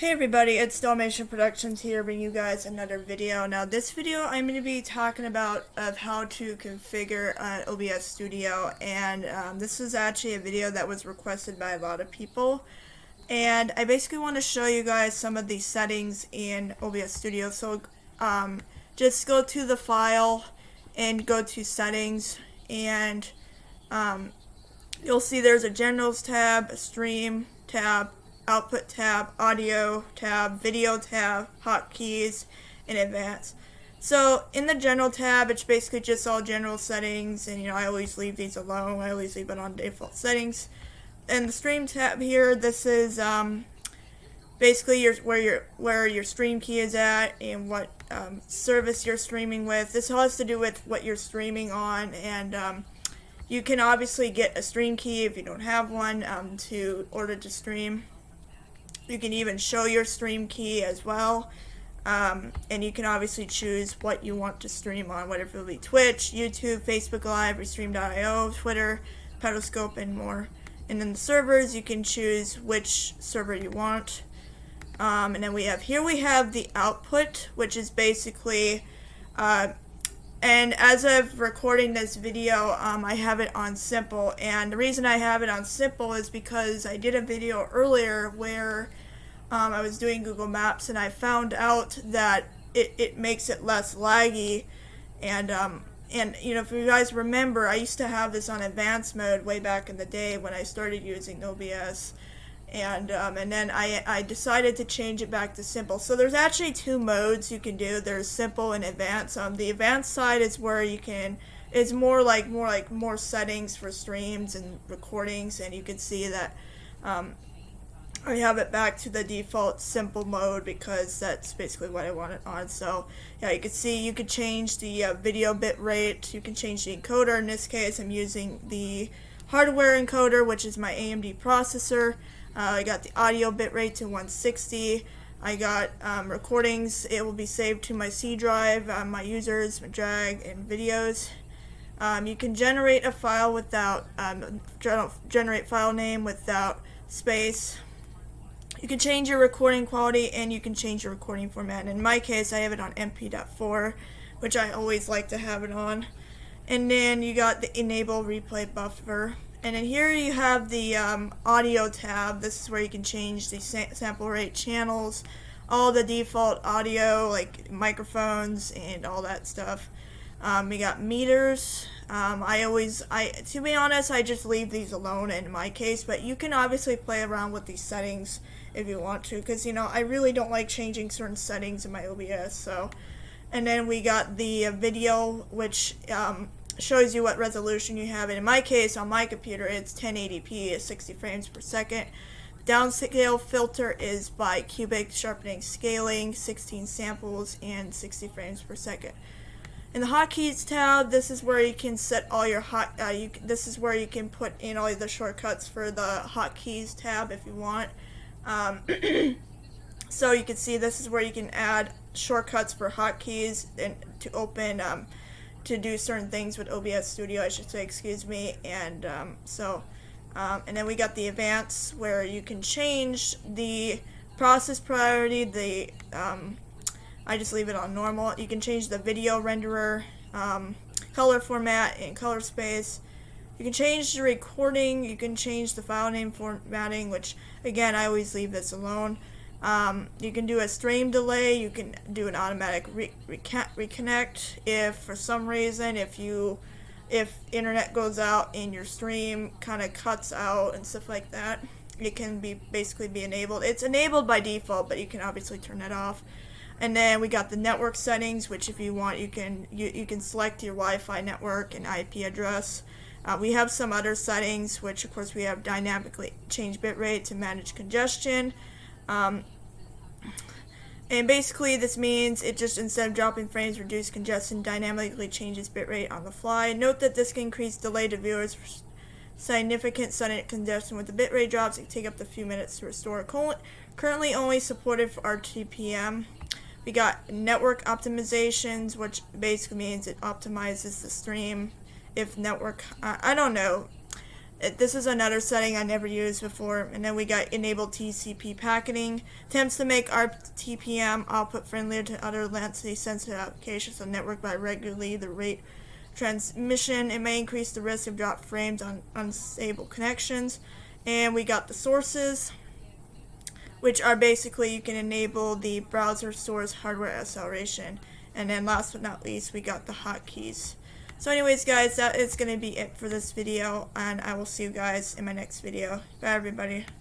Hey everybody, it's Dalmatian Productions here bringing you guys another video. Now this video I'm going to be talking about of how to configure OBS Studio, and this is actually a video that was requested by a lot of people, and I basically want to show you guys some of the settings in OBS Studio. So just go to the file and go to settings, and you'll see there's a generals tab, a stream tab, output tab, audio tab, video tab, hotkeys, and advanced. So in the general tab, it's basically just all general settings, and I always leave these alone. I always leave it on default settings. And the stream tab here, this is basically where your stream key is at and what service you're streaming with. This all has to do with what you're streaming on, and you can obviously get a stream key if you don't have one to order to stream. You can even show your stream key as well, and you can obviously choose what you want to stream on, whether it be Twitch, YouTube, Facebook Live, Restream.io, Twitter, Periscope, and more. And then the servers, you can choose which server you want. And then we have the output, which is basically, and as of recording this video, I have it on simple, and the reason I have it on simple is because I did a video earlier where I was doing Google Maps, and I found out that it makes it less laggy, and if you guys remember, I used to have this on advanced mode way back in the day when I started using OBS, and then I decided to change it back to simple. So there's actually two modes you can do. There's simple and advanced. The advanced side is where you can, it's more settings for streams and recordings, and you can see that I have it back to the default simple mode because that's basically what I want it on. So yeah, you can see you can change the video bit rate, you can change the encoder. In this case, I'm using the hardware encoder, which is my AMD processor. I got the audio bitrate to 160. I got recordings. It will be saved to my C drive, my users, my drag, and videos. You can generate a file without, generate file name without space. You can change your recording quality, and you can change your recording format. In my case, I have it on MP.4, which I always like to have it on. And then you got the enable replay buffer. And then here you have the audio tab. This is where you can change the sample rate, channels, all the default audio like microphones and all that stuff. We got meters. To be honest, I just leave these alone in my case, but you can obviously play around with these settings if you want to, because I really don't like changing certain settings in my OBS. So, and then we got the video, which shows you what resolution you have. And in my case, on my computer, it's 1080p at 60 frames per second. Downscale filter is by cubic sharpening scaling, 16 samples, and 60 frames per second. In the hotkeys tab, this is where you can set all your this is where you can put in all the shortcuts for the hotkeys tab if you want. So you can see this is where you can add shortcuts for hotkeys and to open to do certain things with OBS Studio, I should say, excuse me. And and then we got the advanced, where you can change the process priority, I just leave it on normal. You can change the video renderer, color format, and color space. You can change the recording, you can change the file name formatting, which again, I always leave this alone. You can do a stream delay, you can do an automatic reconnect if for some reason, if internet goes out and your stream kind of cuts out and stuff like that, it can basically be enabled. It's enabled by default, but you can obviously turn it off. And then we got the network settings, which if you want, you can select your Wi-Fi network and IP address. We have some other settings, which of course we have dynamically change bitrate to manage congestion. And basically this means it just, instead of dropping frames, reduce congestion, dynamically changes bitrate on the fly. Note that this can increase delay to viewers for significant sudden congestion. With the bitrate drops, it can take up to a few minutes to restore. Currently only supported for RTPM. We got network optimizations, which basically means it optimizes the stream if network, I don't know. This is another setting I never used before. And then we got enable TCP packaging. Attempts to make RTPM output friendlier to other latency sensitive applications on network by regularly the rate transmission. It may increase the risk of dropped frames on unstable connections. And we got the sources, which are basically you can enable the browser source hardware acceleration. And then last but not least, we got the hotkeys. So anyways guys, that is going to be it for this video, and I will see you guys in my next video. Bye everybody.